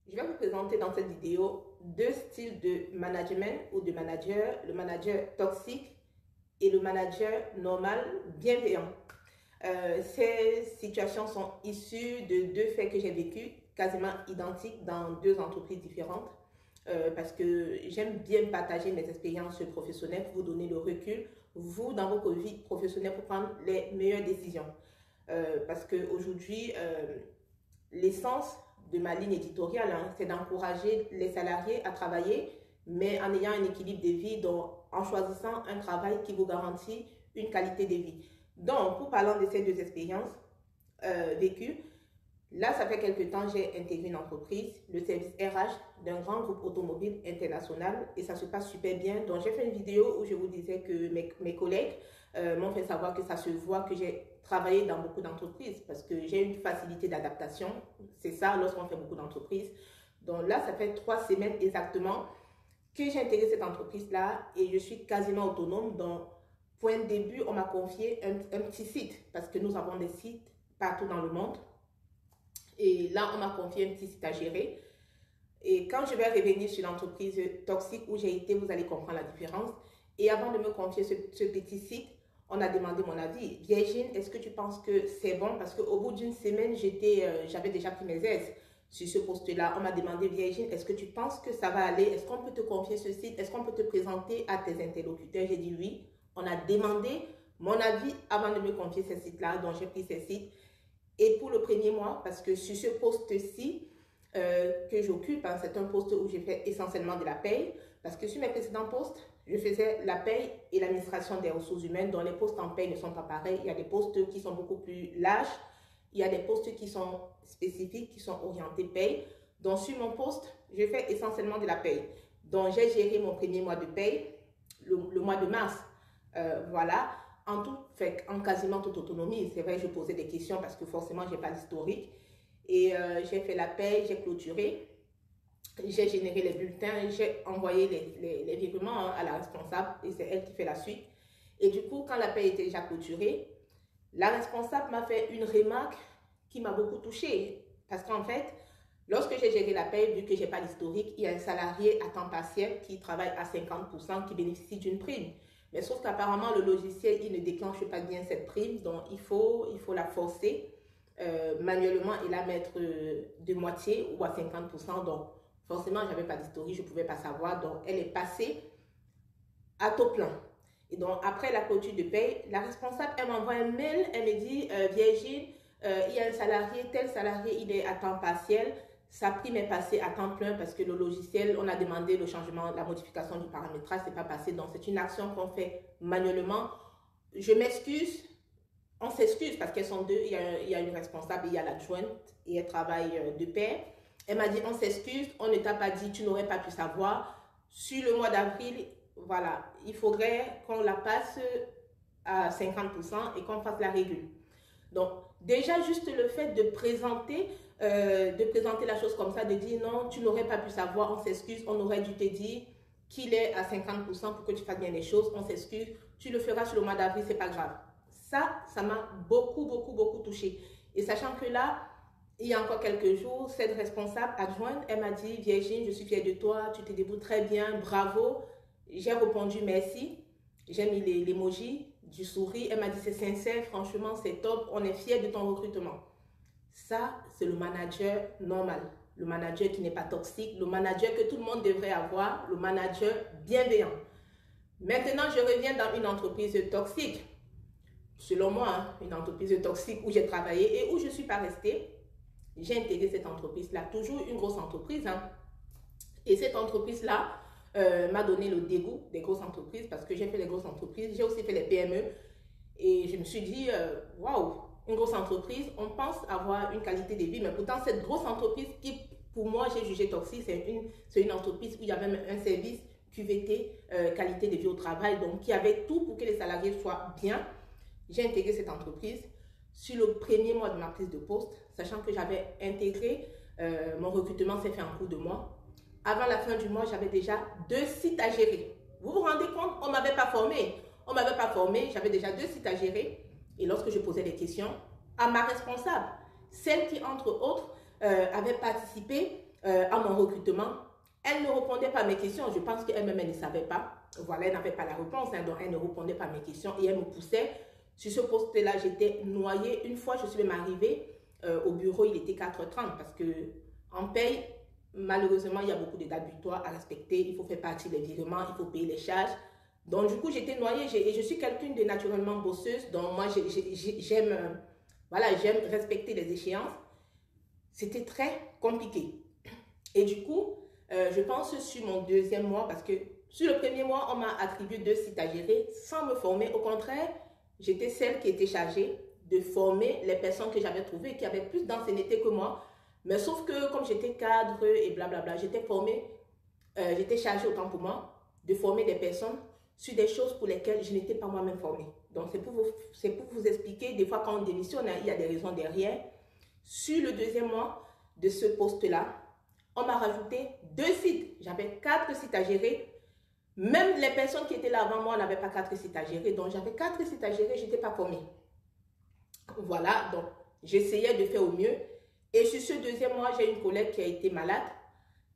Je vais vous présenter dans cette vidéo deux styles de management ou de manager, le manager toxique et le manager normal bienveillant. Ces situations sont issues de deux faits que j'ai vécus, quasiment identiques dans deux entreprises différentes, parce que j'aime bien partager mes expériences professionnelles pour vous donner le recul, vous, dans votre vie professionnelle, pour prendre les meilleures décisions. Parce qu'aujourd'hui, l'essence de ma ligne éditoriale, c'est d'encourager les salariés à travailler, mais en ayant un équilibre de vie, donc en choisissant un travail qui vous garantit une qualité de vie. Donc, pour parler de ces deux expériences vécues, là, ça fait quelques temps, j'ai intégré une entreprise, le service RH d'un grand groupe automobile international, et ça se passe super bien. Donc, j'ai fait une vidéo où je vous disais que mes collègues m'ont fait savoir que ça se voit que j'ai travaillé dans beaucoup d'entreprises parce que j'ai une facilité d'adaptation. C'est ça lorsqu'on fait beaucoup d'entreprises. Donc là, ça fait 3 semaines exactement que j'ai intégré cette entreprise-là et je suis quasiment autonome. Donc, point de début, on m'a confié un petit site parce que nous avons des sites partout dans le monde. Et là, on m'a confié un petit site à gérer. Et quand je vais revenir sur l'entreprise toxique où j'ai été, vous allez comprendre la différence. Et avant de me confier ce petit site, on a demandé mon avis. Virginie, est-ce que tu penses que c'est bon? Parce qu'au bout d'une semaine, j'avais déjà pris mes aises sur ce poste-là. On m'a demandé, Virginie, est-ce que tu penses que ça va aller? Est-ce qu'on peut te confier ce site? Est-ce qu'on peut te présenter à tes interlocuteurs? J'ai dit oui. On a demandé mon avis avant de me confier ce site-là. Donc, j'ai pris ce site. Et pour le premier mois, parce que sur ce poste-ci que j'occupe, c'est un poste où je fais essentiellement de la paye. Parce que sur mes précédents postes, je faisais la paye et l'administration des ressources humaines, dont les postes en paye ne sont pas pareils. Il y a des postes qui sont beaucoup plus larges. Il y a des postes qui sont spécifiques, qui sont orientés paye. Donc, sur mon poste, je fais essentiellement de la paye. Donc, j'ai géré mon premier mois de paye, le mois de mars. Voilà. En tout, fait, en quasiment toute autonomie. C'est vrai, je posais des questions parce que forcément, je n'ai pas l'historique. Et j'ai fait la paye, j'ai clôturé. J'ai généré les bulletins, j'ai envoyé les virements à la responsable et c'est elle qui fait la suite. Et du coup, quand la paie était déjà clôturée, la responsable m'a fait une remarque qui m'a beaucoup touchée. Parce qu'en fait, lorsque j'ai géré la paie, vu que je n'ai pas l'historique, il y a un salarié à temps partiel qui travaille à 50% qui bénéficie d'une prime. Mais sauf qu'apparemment, le logiciel, il ne déclenche pas bien cette prime, donc il faut la forcer manuellement et la mettre de moitié ou à 50%. Donc, forcément, je n'avais pas d'historique, je ne pouvais pas savoir. Donc, elle est passée à taux plein. Et donc, après la clôture de paye, la responsable, elle m'envoie un mail. Elle me dit, Virginie, il y a un salarié, tel salarié, il est à temps partiel. Sa prime est passée à temps plein parce que le logiciel, on a demandé le changement, la modification du paramétrage, ce n'est pas passé. Donc, c'est une action qu'on fait manuellement. Je m'excuse. On s'excuse parce qu'elles sont deux. Il y a une responsable et il y a l'adjointe et elles travaillent de pair. Elle m'a dit, on s'excuse, on ne t'a pas dit, tu n'aurais pas pu savoir. Sur le mois d'avril, voilà, il faudrait qu'on la passe à 50% et qu'on fasse la régule. Donc, déjà, juste le fait de présenter la chose comme ça, de dire non, tu n'aurais pas pu savoir, on s'excuse, on aurait dû te dire qu'il est à 50% pour que tu fasses bien les choses, on s'excuse, tu le feras sur le mois d'avril, c'est pas grave. Ça m'a beaucoup touchée. Et sachant que là, il y a encore quelques jours, cette responsable adjointe, elle m'a dit, Virginie, je suis fière de toi, tu te débrouilles très bien, bravo. J'ai répondu merci. J'ai mis l'emoji du sourire. Elle m'a dit, c'est sincère, franchement, c'est top, on est fiers de ton recrutement. Ça, c'est le manager normal. Le manager qui n'est pas toxique, le manager que tout le monde devrait avoir, le manager bienveillant. Maintenant, je reviens dans une entreprise toxique. Selon moi, une entreprise toxique où j'ai travaillé et où je ne suis pas restée. J'ai intégré cette entreprise-là, toujours une grosse entreprise. Et cette entreprise-là m'a donné le dégoût des grosses entreprises parce que j'ai fait les grosses entreprises, j'ai aussi fait les PME. Et je me suis dit, waouh, une grosse entreprise, on pense avoir une qualité de vie. Mais pourtant, cette grosse entreprise qui, pour moi, j'ai jugé toxique, c'est une entreprise où il y avait même un service QVT, qualité de vie au travail, donc qui avait tout pour que les salariés soient bien. J'ai intégré cette entreprise sur le premier mois de ma prise de poste, sachant que j'avais intégré, mon recrutement s'est fait en cours de mois. Avant la fin du mois, j'avais déjà 2 sites à gérer. Vous vous rendez compte? On ne m'avait pas formé. On ne m'avait pas formé, j'avais déjà 2 sites à gérer. Et lorsque je posais des questions à ma responsable, celle qui, entre autres, avait participé à mon recrutement. Elle ne répondait pas à mes questions. Je pense qu'elle-même, elle ne savait pas. Voilà, elle n'avait pas la réponse. Hein, donc, elle ne répondait pas à mes questions et elle me poussait. Sur ce poste-là, j'étais noyée. Une fois, je suis même arrivée au bureau, il était 4h30 parce qu'en paye, malheureusement, il y a beaucoup de dates butoirs à respecter. Il faut faire partie des virements, il faut payer les charges. Donc, du coup, j'étais noyée et je suis quelqu'un de naturellement bosseuse. Donc, moi, j'aime respecter les échéances. C'était très compliqué. Et du coup, je pense sur mon deuxième mois, parce que sur le premier mois, on m'a attribué 2 sites à gérer sans me former. Au contraire, j'étais celle qui était chargée de former les personnes que j'avais trouvées, qui avaient plus d'ancienneté que moi. Mais sauf que comme j'étais cadre et blablabla, j'étais chargée autant pour moi de former des personnes sur des choses pour lesquelles je n'étais pas moi-même formée. Donc c'est pour vous expliquer, des fois quand on démissionne, il y a des raisons derrière. Sur le deuxième mois de ce poste-là, on m'a rajouté 2 sites. J'avais 4 sites à gérer. Même les personnes qui étaient là avant moi n'avaient pas 4 sites à gérer. Donc j'avais 4 sites à gérer, je n'étais pas formée. Voilà, donc j'essayais de faire au mieux. Et sur ce deuxième mois, j'ai une collègue qui a été malade.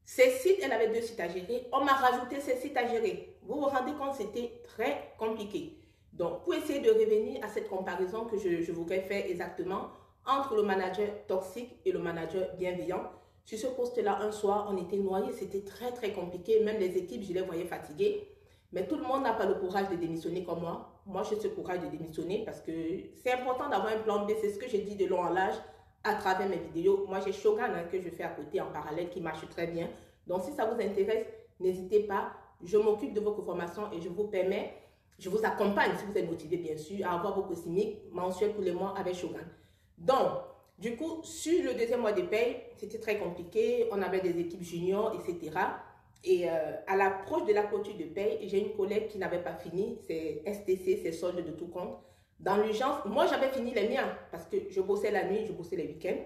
Ces sites, elle avait 2 sites à gérer. On m'a rajouté ces sites à gérer. Vous vous rendez compte, c'était très compliqué. Donc, pour essayer de revenir à cette comparaison que je voudrais faire exactement entre le manager toxique et le manager bienveillant, sur ce poste-là, un soir, on était noyés. C'était très, très compliqué. Même les équipes, je les voyais fatiguées. Mais tout le monde n'a pas le courage de démissionner comme moi. Moi, j'ai ce courage de démissionner parce que c'est important d'avoir un plan B. C'est ce que j'ai dit de long en large à travers mes vidéos. Moi, j'ai Shogun que je fais à côté en parallèle qui marche très bien. Donc, si ça vous intéresse, n'hésitez pas. Je m'occupe de vos formations et je vous accompagne, si vous êtes motivé, bien sûr, à avoir vos cosmiques mensuels tous les mois avec Shogun. Donc, du coup, sur le deuxième mois de paye, c'était très compliqué. On avait des équipes juniors, etc. Et à l'approche de la clôture de paye, j'ai une collègue qui n'avait pas fini, c'est STC, c'est solde de tout compte. Dans l'urgence, moi j'avais fini les miens parce que je bossais la nuit, je bossais les week-ends.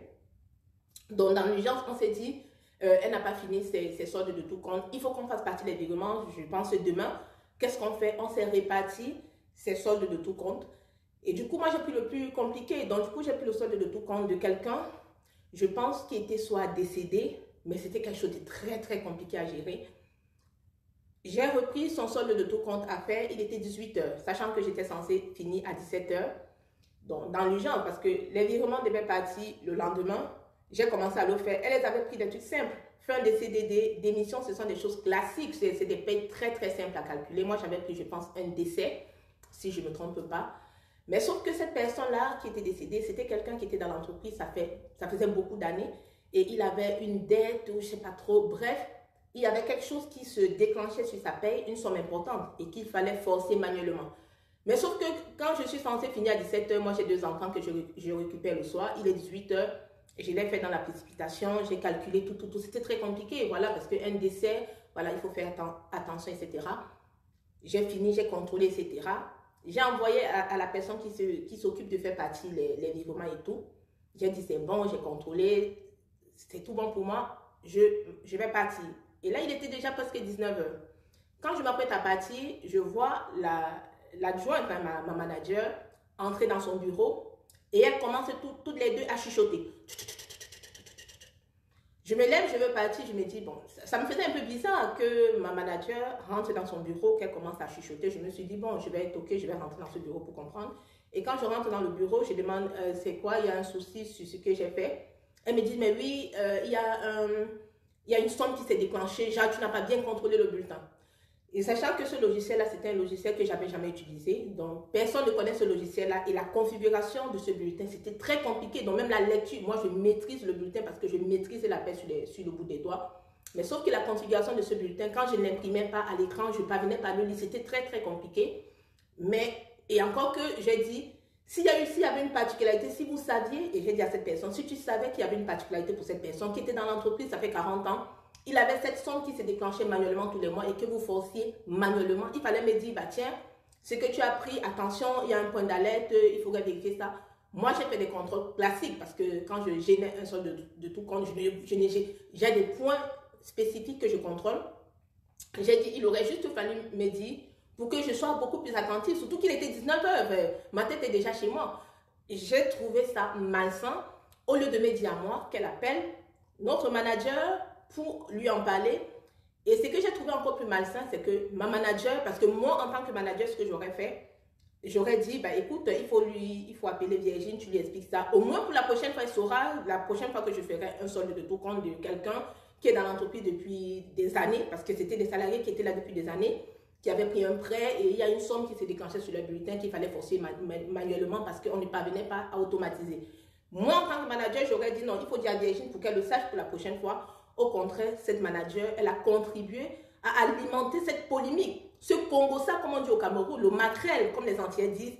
Donc dans l'urgence, on s'est dit, elle n'a pas fini ses soldes de tout compte. Il faut qu'on fasse partie des virements, je pense demain. Qu'est-ce qu'on fait? On s'est réparti ces soldes de tout compte. Et du coup, moi j'ai pris le plus compliqué. Donc du coup, j'ai pris le solde de tout compte de quelqu'un, je pense, qui était soit décédé, mais c'était quelque chose de très très compliqué à gérer. J'ai repris son solde de tout compte à faire, il était 18h, sachant que j'étais censée finir à 17h. Donc, dans l'urgence, parce que les virements devaient partir le lendemain, j'ai commencé à le faire. Elles avaient pris des trucs simples. Fin de CDD, démission, ce sont des choses classiques. C'est des payes très très simples à calculer. Moi, j'avais pris, je pense, un décès, si je ne me trompe pas. Mais sauf que cette personne-là qui était décédée, c'était quelqu'un qui était dans l'entreprise, ça faisait beaucoup d'années. Et il avait une dette ou je ne sais pas trop. Bref, il y avait quelque chose qui se déclenchait sur sa paye, une somme importante, et qu'il fallait forcer manuellement. Mais sauf que quand je suis censée finir à 17h, moi j'ai 2 enfants que je récupère le soir, il est 18h, je l'ai fait dans la précipitation, j'ai calculé tout. C'était très compliqué, voilà, parce qu'un décès, voilà, il faut faire attention, etc. J'ai fini, j'ai contrôlé, etc. J'ai envoyé à la personne qui s'occupe de faire partie les virements et tout. J'ai dit c'est bon, j'ai contrôlé, c'est tout bon pour moi, je vais partir. Et là, il était déjà presque 19h. Quand je m'apprête à partir, je vois l'adjointe, ma manager, entrer dans son bureau et elle commence toutes les deux à chuchoter. Je me lève, je veux partir, je me dis, bon, ça me faisait un peu bizarre que ma manager rentre dans son bureau, qu'elle commence à chuchoter. Je me suis dit, bon, je vais être OK, je vais rentrer dans ce bureau pour comprendre. Et quand je rentre dans le bureau, je demande, c'est quoi, il y a un souci sur ce que j'ai fait. Elle me dit, mais oui, il y a une somme qui s'est déclenchée, genre tu n'as pas bien contrôlé le bulletin. Et sachant que ce logiciel-là, c'était un logiciel que je n'avais jamais utilisé, donc personne ne connaît ce logiciel-là et la configuration de ce bulletin, c'était très compliqué. Donc même la lecture, moi je maîtrise le bulletin parce que je maîtrise la paix sur le bout des doigts. Mais sauf que la configuration de ce bulletin, quand je ne l'imprimais pas à l'écran, je ne parvenais pas à le lire, c'était très très compliqué. Et encore que j'ai dit, s'il y avait une particularité, si vous saviez, et j'ai dit à cette personne, si tu savais qu'il y avait une particularité pour cette personne qui était dans l'entreprise, ça fait 40 ans, il avait cette somme qui s'est déclenchée manuellement tous les mois et que vous forciez manuellement, il fallait me dire, bah tiens, ce que tu as pris, attention, il y a un point d'alerte, il faudrait vérifier ça. Moi, j'ai fait des contrôles classiques parce que quand je génère un solde de tout compte, j'ai des points spécifiques que je contrôle. J'ai dit, il aurait juste fallu me dire, pour que je sois beaucoup plus attentive, surtout qu'il était 19h, ma tête est déjà chez moi. J'ai trouvé ça malsain, au lieu de me dire à moi qu'elle appelle notre manager pour lui en parler. Et ce que j'ai trouvé encore plus malsain, c'est que ma manager, parce que moi, en tant que manager, ce que j'aurais fait, j'aurais dit, bah écoute, il faut appeler Virginie, tu lui expliques ça. Au moins pour la prochaine fois, il saura, la prochaine fois que je ferai un solde de tout compte de quelqu'un qui est dans l'entreprise depuis des années, parce que c'était des salariés qui étaient là depuis des années, qui avaient pris un prêt et il y a une somme qui s'est déclenchée sur le bulletin qu'il fallait forcer manuellement parce qu'on ne parvenait pas à automatiser. Moi, en tant que manager, j'aurais dit non, il faut dire à Virginie pour qu'elle le sache pour la prochaine fois. Au contraire, cette manager, elle a contribué à alimenter cette polémique. Ce Congo-ça, comme on dit au Cameroun, le maquerelle, comme les Antillais disent,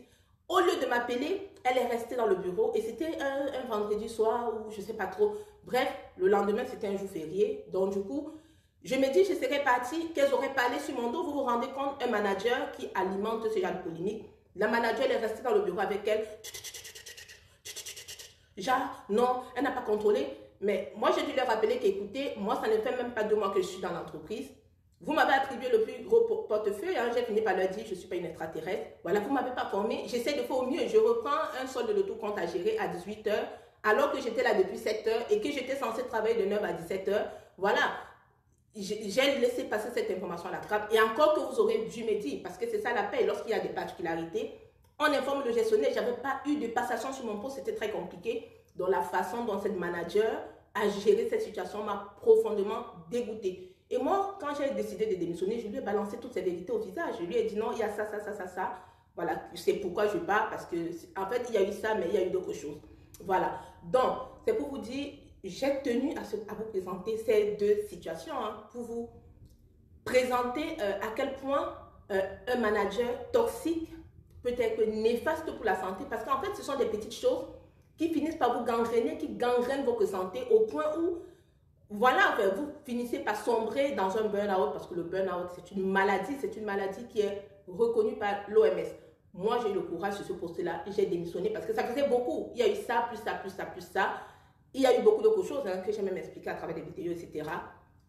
au lieu de m'appeler, elle est restée dans le bureau et c'était un vendredi soir ou je ne sais pas trop. Bref, le lendemain, c'était un jour férié. Donc, du coup, je me dis, je serais partie, qu'elles auraient parlé sur mon dos. Vous vous rendez compte, un manager qui alimente ce genre de polémique. La manager, elle est restée dans le bureau avec elle. Genre, non, elle n'a pas contrôlé. Mais moi, j'ai dû leur rappeler qu'écoutez, moi, ça ne fait même pas 2 mois que je suis dans l'entreprise. Vous m'avez attribué le plus gros portefeuille. Hein. J'ai fini par leur dire, je ne suis pas une extraterrestre. Voilà, vous ne m'avez pas formé. J'essaie de faire au mieux. Je reprends un solde de tout compte à gérer à 18 h, alors que j'étais là depuis 7 h et que j'étais censée travailler de 9 à 17 h. Voilà. J'ai laissé passer cette information à la trappe. Et encore que vous aurez dû me dire, parce que c'est ça la paix, lorsqu'il y a des particularités, on informe le gestionnaire. Je n'avais pas eu de passation sur mon poste. C'était très compliqué. Donc, la façon dont cette manager a géré cette situation m'a profondément dégoûtée. Et moi, quand j'ai décidé de démissionner, je lui ai balancé toutes ces vérités au visage. Je lui ai dit non, il y a ça, ça, ça, ça, ça. Voilà, c'est pourquoi je pars, parce que en fait, il y a eu ça, mais il y a eu d'autres choses. Voilà. Donc, c'est pour vous dire, j'ai tenu à vous présenter ces 2 situations, hein, pour vous présenter à quel point un manager toxique peut être néfaste pour la santé, parce qu'en fait, ce sont des petites choses qui finissent par vous gangréner, qui gangrènent votre santé au point où, voilà, vous finissez par sombrer dans un burn-out, parce que le burn-out, c'est une maladie qui est reconnue par l'OMS. Moi, j'ai eu le courage sur ce poste-là, j'ai démissionné parce que ça faisait beaucoup. Il y a eu ça, plus ça, plus ça, plus ça. Il y a eu beaucoup d'autres choses hein, que j'ai même expliqué à travers des vidéos, etc.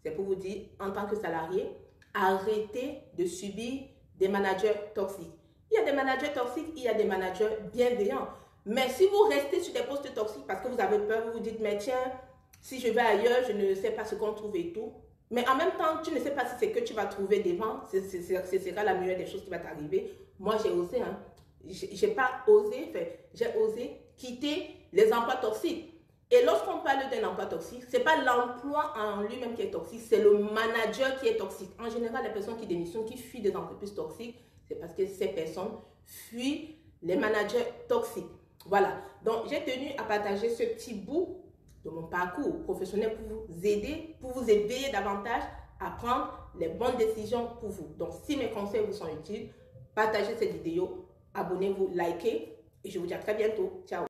C'est pour vous dire, en tant que salarié, arrêtez de subir des managers toxiques. Il y a des managers toxiques, il y a des managers bienveillants. Mais si vous restez sur des postes toxiques parce que vous avez peur, vous vous dites, mais tiens, si je vais ailleurs, je ne sais pas ce qu'on trouve et tout. Mais en même temps, tu ne sais pas si c'est que tu vas trouver devant, ce sera la meilleure des choses qui va t'arriver. Moi, j'ai osé, hein. J'ai pas osé, j'ai osé quitter les emplois toxiques. Et lorsqu'on parle d'un emploi toxique, ce n'est pas l'emploi en lui-même qui est toxique, c'est le manager qui est toxique. En général, les personnes qui démissionnent, qui fuient des entreprises toxiques, c'est parce que ces personnes fuient les managers toxiques. Voilà, donc j'ai tenu à partager ce petit bout de mon parcours professionnel pour vous aider, pour vous éveiller davantage à prendre les bonnes décisions pour vous. Donc si mes conseils vous sont utiles, partagez cette vidéo, abonnez-vous, likez et je vous dis à très bientôt. Ciao.